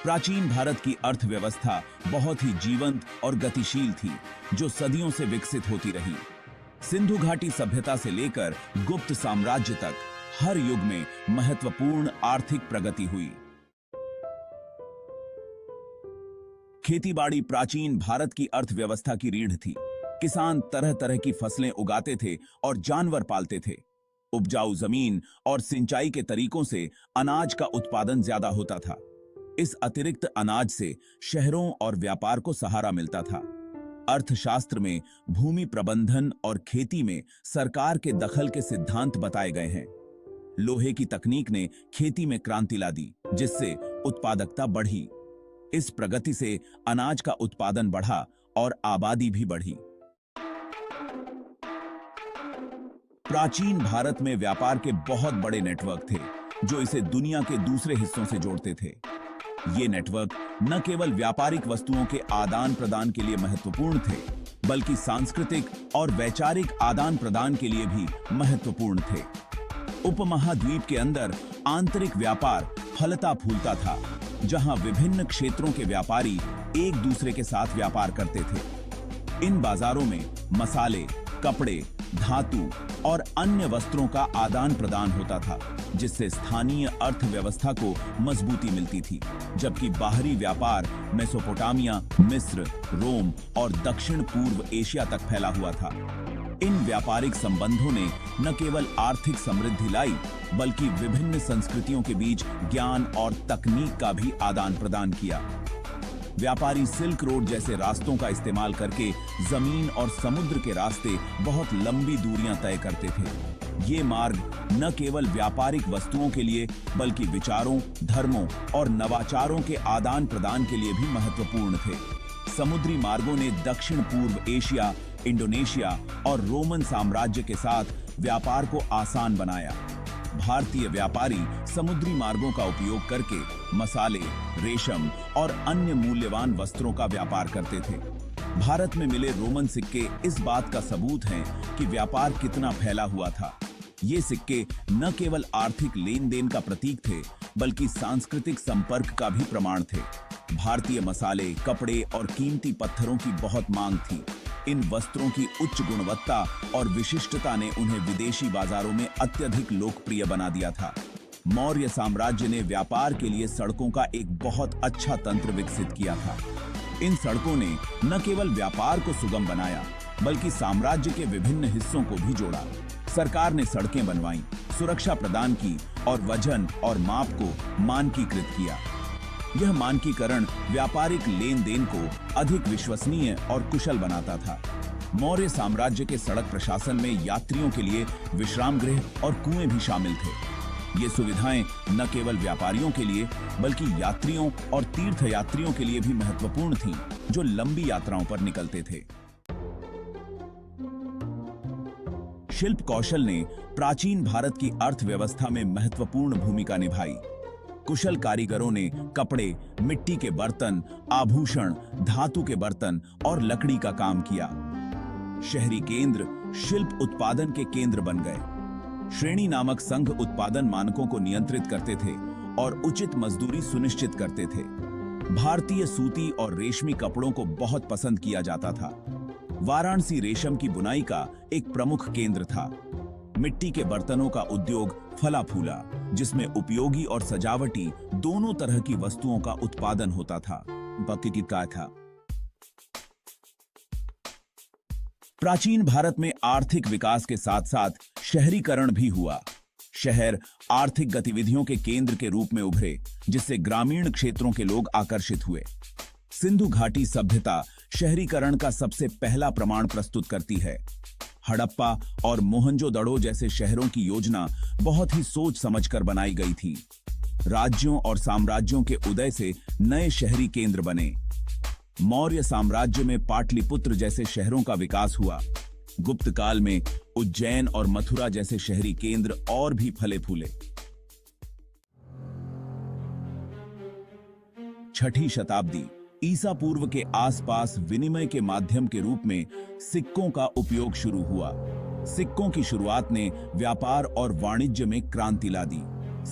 प्राचीन भारत की अर्थव्यवस्था बहुत ही जीवंत और गतिशील थी, जो सदियों से विकसित होती रही। सिंधु घाटी सभ्यता से लेकर गुप्त साम्राज्य तक हर युग में महत्वपूर्ण आर्थिक प्रगति हुई। खेतीबाड़ी प्राचीन भारत की अर्थव्यवस्था की रीढ़ थी। किसान तरह तरह की फसलें उगाते थे और जानवर पालते थे। उपजाऊ जमीन और सिंचाई के तरीकों से अनाज का उत्पादन ज्यादा होता था। इस अतिरिक्त अनाज से शहरों और व्यापार को सहारा मिलता था। अर्थशास्त्र में भूमि प्रबंधन और खेती में सरकार के दखल के सिद्धांत बताए गए हैं। लोहे की तकनीक ने खेती में क्रांति ला दी, जिससे उत्पादकता बढ़ी। इस प्रगति से अनाज का उत्पादन बढ़ा और आबादी भी बढ़ी। प्राचीन भारत में व्यापार के बहुत बड़े नेटवर्क थे, जो इसे दुनिया के दूसरे हिस्सों से जोड़ते थे। ये नेटवर्क न केवल व्यापारिक वस्तुओं के आदान प्रदान के लिए महत्वपूर्ण थे, बल्कि सांस्कृतिक और वैचारिक आदान प्रदान के लिए भी महत्वपूर्ण थे। उपमहाद्वीप के अंदर आंतरिक व्यापार फलता फूलता था, जहां विभिन्न क्षेत्रों के व्यापारी एक दूसरे के साथ व्यापार करते थे। इन बाजारों में मसाले, कपड़े, धातु और अन्य वस्त्रों का आदान प्रदान होता था, जिससे स्थानीय अर्थव्यवस्था को मजबूती मिलती थी, जबकि बाहरी व्यापार मेसोपोटामिया, मिस्र, रोम और दक्षिण पूर्व एशिया तक फैला हुआ था। इन व्यापारिक संबंधों ने न केवल आर्थिक समृद्धि लाई, बल्कि विभिन्न संस्कृतियों के बीच ज्ञान और तकनीक का भी आदान प्रदान किया। व्यापारी सिल्क रोड जैसे रास्तों का इस्तेमाल करके जमीन और समुद्र के रास्ते बहुत लंबी दूरियां तय करते थे। ये मार्ग न केवल व्यापारिक वस्तुओं के लिए, बल्कि विचारों, धर्मों और नवाचारों के आदान प्रदान के लिए भी महत्वपूर्ण थे। समुद्री मार्गों ने दक्षिण पूर्व एशिया, इंडोनेशिया और रोमन साम्राज्य के साथ व्यापार को आसान बनाया। भारतीय व्यापारी समुद्री मार्गों का उपयोग करके मसाले, रेशम और अन्य मूल्यवान वस्त्रों का व्यापार करते थे। भारत में मिले रोमन सिक्के इस बात का सबूत हैं कि व्यापार कितना फैला हुआ था। ये सिक्के न केवल आर्थिक लेन देन का प्रतीक थे, बल्कि सांस्कृतिक संपर्क का भी प्रमाण थे। भारतीय मसाले, कपड़े और कीमती पत्थरों की बहुत मांग थी। इन वस्त्रों की उच्च गुणवत्ता और विशिष्टता ने उन्हें विदेशी बाजारों में अत्यधिक लोकप्रिय बना दिया था। मौर्य साम्राज्य ने व्यापार के लिए सड़कों का एक बहुत अच्छा तंत्र विकसित किया था। इन सड़कों ने न केवल व्यापार को सुगम बनाया, बल्कि साम्राज्य के विभिन्न हिस्सों को भी जोड़ा। सरकार ने सड़कें बनवाई, सुरक्षा प्रदान की और वजन और माप को मानकीकृत किया। यह मानकीकरण व्यापारिक लेन देन को अधिक विश्वसनीय और कुशल बनाता था। मौर्य साम्राज्य के सड़क प्रशासन में यात्रियों के लिए विश्राम गृह और कुएं भी शामिल थे। ये सुविधाएं न केवल व्यापारियों के लिए, बल्कि यात्रियों और तीर्थयात्रियों के लिए भी महत्वपूर्ण थीं, जो लंबी यात्राओं पर निकलते थे। शिल्प कौशल ने प्राचीन भारत की अर्थव्यवस्था में महत्वपूर्ण भूमिका निभाई। कुशल कारीगरों ने कपड़े, मिट्टी के बर्तन, आभूषण, धातु के बर्तन और लकड़ी का काम किया। शहरी केंद्र शिल्प उत्पादन के केंद्र बन गए। श्रेणी नामक संघ उत्पादन मानकों को नियंत्रित करते थे और उचित मजदूरी सुनिश्चित करते थे। भारतीय सूती और रेशमी कपड़ों को बहुत पसंद किया जाता था। वाराणसी रेशम की बुनाई का एक प्रमुख केंद्र था। मिट्टी के बर्तनों का उद्योग फला फूला, जिसमें उपयोगी और सजावटी दोनों तरह की वस्तुओं का उत्पादन होता था। प्राचीन भारत में आर्थिक विकास के साथ साथ शहरीकरण भी हुआ। शहर आर्थिक गतिविधियों के केंद्र के रूप में उभरे, जिससे ग्रामीण क्षेत्रों के लोग आकर्षित हुए। सिंधु घाटी सभ्यता शहरीकरण का सबसे पहला प्रमाण प्रस्तुत करती है। हड़प्पा और मोहनजोदड़ो जैसे शहरों की योजना बहुत ही सोच समझकर बनाई गई थी। राज्यों और साम्राज्यों के उदय से नए शहरी केंद्र बने। मौर्य साम्राज्य में पाटलिपुत्र जैसे शहरों का विकास हुआ। गुप्त काल में उज्जैन और मथुरा जैसे शहरी केंद्र और भी फले फूले। छठी शताब्दी ईसा पूर्व के आसपास विनिमय के माध्यम के रूप में सिक्कों का उपयोग शुरू हुआ। सिक्कों की शुरुआत ने व्यापार और वाणिज्य में क्रांति ला दी।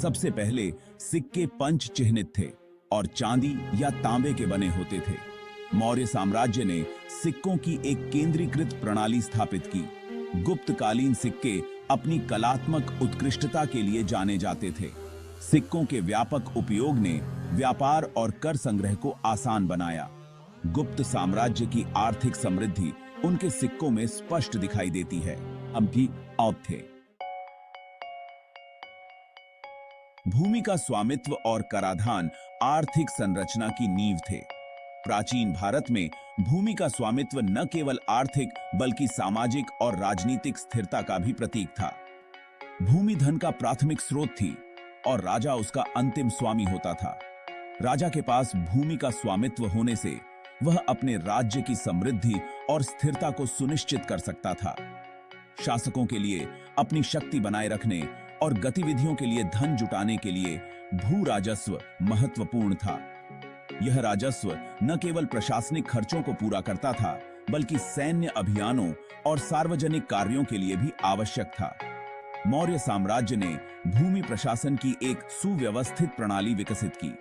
सबसे पहले सिक्के पंच चिह्नित थे और चांदी या तांबे के बने होते थे। मौर्य साम्राज्य ने सिक्कों की एक केंद्रीकृत प्रणाली स्थापित की। गुप्तकालीन सिक्के अपनी कलात्मक उत्कृष्टता के लिए जाने जाते थे। सिक्कों के व्यापक उपयोग ने व्यापार और कर संग्रह को आसान बनाया। गुप्त साम्राज्य की आर्थिक समृद्धि उनके सिक्कों में स्पष्ट दिखाई देती है। अब भी अब थे। भूमि का स्वामित्व और कराधान आर्थिक संरचना की नींव थे। प्राचीन भारत में भूमि का स्वामित्व न केवल आर्थिक बल्कि सामाजिक और राजनीतिक स्थिरता का भी प्रतीक था। भूमि धन का प्राथमिक स्रोत थी और राजा उसका अंतिम स्वामी होता था। राजा के पास भूमि का स्वामित्व होने से वह अपने राज्य की समृद्धि और स्थिरता को सुनिश्चित कर सकता था। शासकों के लिए अपनी शक्ति बनाए रखने और गतिविधियों के लिए धन जुटाने के लिए भू राजस्व महत्वपूर्ण था। यह राजस्व न केवल प्रशासनिक खर्चों को पूरा करता था बल्कि सैन्य अभियानों और सार्वजनिक कार्यों के लिए भी आवश्यक था। मौर्य साम्राज्य ने भूमि प्रशासन की एक सुव्यवस्थित प्रणाली विकसित की।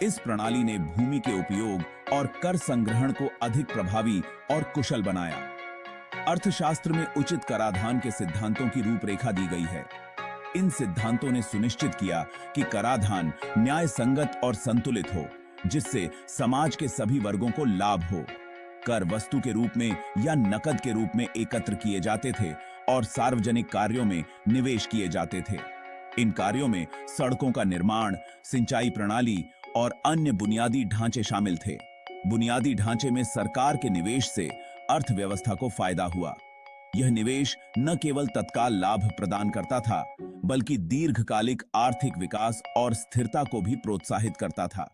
इस प्रणाली ने भूमि के उपयोग और कर संग्रहण को अधिक प्रभावी और कुशल बनाया। अर्थशास्त्र में उचित कराधान के सिद्धांतों की रूपरेखा दी गई है। इन सिद्धांतों ने सुनिश्चित किया कि कराधान न्याय संगत और संतुलित हो, जिससे समाज के सभी वर्गों को लाभ हो। कर वस्तु के रूप में या नकद के रूप में एकत्र किए जाते थे और सार्वजनिक कार्यों में निवेश किए जाते थे। इन कार्यों में सड़कों का निर्माण, सिंचाई प्रणाली और अन्य बुनियादी ढांचे शामिल थे। बुनियादी ढांचे में सरकार के निवेश से अर्थव्यवस्था को फायदा हुआ। यह निवेश न केवल तत्काल लाभ प्रदान करता था बल्कि दीर्घकालिक आर्थिक विकास और स्थिरता को भी प्रोत्साहित करता था।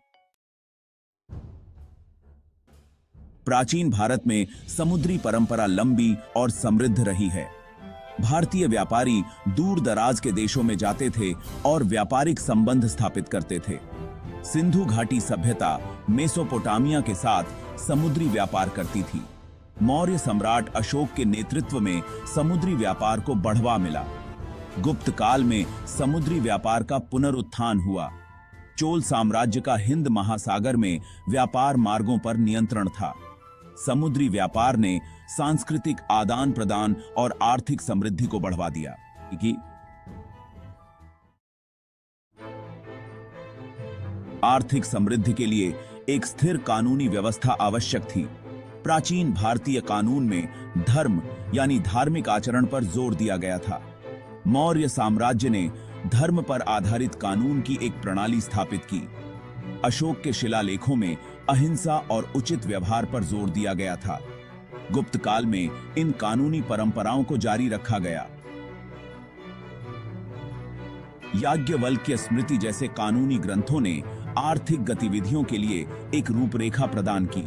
प्राचीन भारत में समुद्री परंपरा लंबी और समृद्ध रही है। भारतीय व्यापारी दूर दराज के देशों में जाते थे और व्यापारिक संबंध स्थापित करते थे। सिंधु घाटी सभ्यता मेसोपोटामिया के साथ समुद्री व्यापार करती थी। मौर्य सम्राट अशोक के नेतृत्व में समुद्री व्यापार को बढ़ावा मिला। गुप्त काल में समुद्री व्यापार का पुनरुत्थान हुआ। चोल साम्राज्य का हिंद महासागर में व्यापार मार्गों पर नियंत्रण था। समुद्री व्यापार ने सांस्कृतिक आदान प्रदान और आर्थिक समृद्धि को बढ़ावा दिया। आर्थिक समृद्धि के लिए एक स्थिर कानूनी व्यवस्था आवश्यक थी। प्राचीन भारतीय कानून में धर्म यानी धार्मिक आचरण पर जोर दिया गया था। मौर्य साम्राज्य ने धर्म पर आधारित कानून की एक प्रणाली स्थापित की। अशोक के शिलालेखों में अहिंसा और उचित व्यवहार पर जोर दिया गया था। गुप्त काल में इन कानूनी परंपराओं को जारी रखा गया। याज्ञवल्क्य स्मृति जैसे कानूनी ग्रंथों ने आर्थिक गतिविधियों के लिए एक रूपरेखा प्रदान की।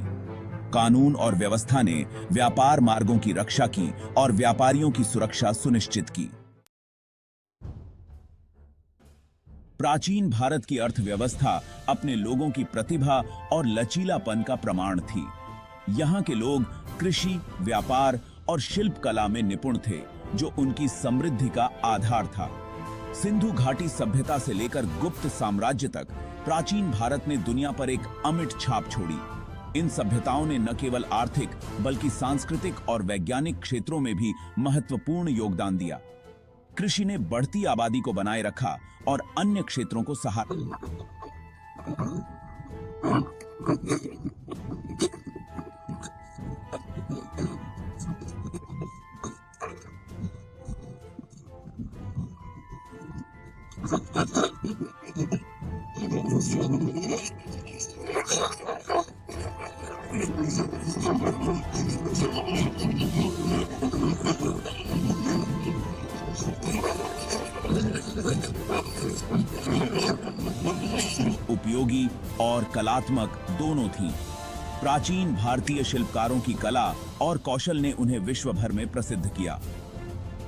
कानून और व्यवस्था ने व्यापार मार्गों की रक्षा की और व्यापारियों की सुरक्षा सुनिश्चित की। प्राचीन भारत की अर्थव्यवस्था अपने लोगों की प्रतिभा और लचीलापन का प्रमाण थी। यहाँ के लोग कृषि, व्यापार और शिल्प कला में निपुण थे, जो उनकी समृद्धि का आधार था। सिंधु घाटी सभ्यता से लेकर गुप्त साम्राज्य तक प्राचीन भारत ने दुनिया पर एक अमिट छाप छोड़ी। इन सभ्यताओं ने न केवल आर्थिक बल्कि सांस्कृतिक और वैज्ञानिक क्षेत्रों में भी महत्वपूर्ण योगदान दिया। कृषि ने बढ़ती आबादी को बनाए रखा और अन्य क्षेत्रों को सहारा। उपयोगी और कलात्मक दोनों थीं। प्राचीन भारतीय शिल्पकारों की कला और कौशल ने उन्हें विश्व भर में प्रसिद्ध किया।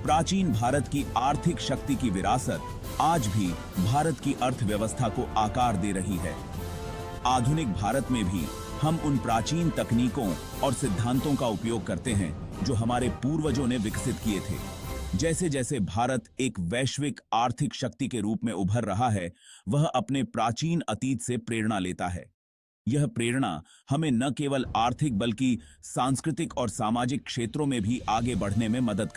प्राचीन भारत की आर्थिक शक्ति की विरासत आज भी भारत की अर्थव्यवस्था को आकार दे रही है। आधुनिक भारत में भी हम उन प्राचीन तकनीकों और सिद्धांतों का उपयोग करते हैं जो हमारे पूर्वजों ने विकसित किए थे। जैसे जैसे भारत एक वैश्विक आर्थिक शक्ति के रूप में उभर रहा है, वह अपने प्राचीन अतीत से प्रेरणा लेता है। यह प्रेरणा हमें न केवल आर्थिक बल्कि सांस्कृतिक और सामाजिक क्षेत्रों में भी आगे बढ़ने में मदद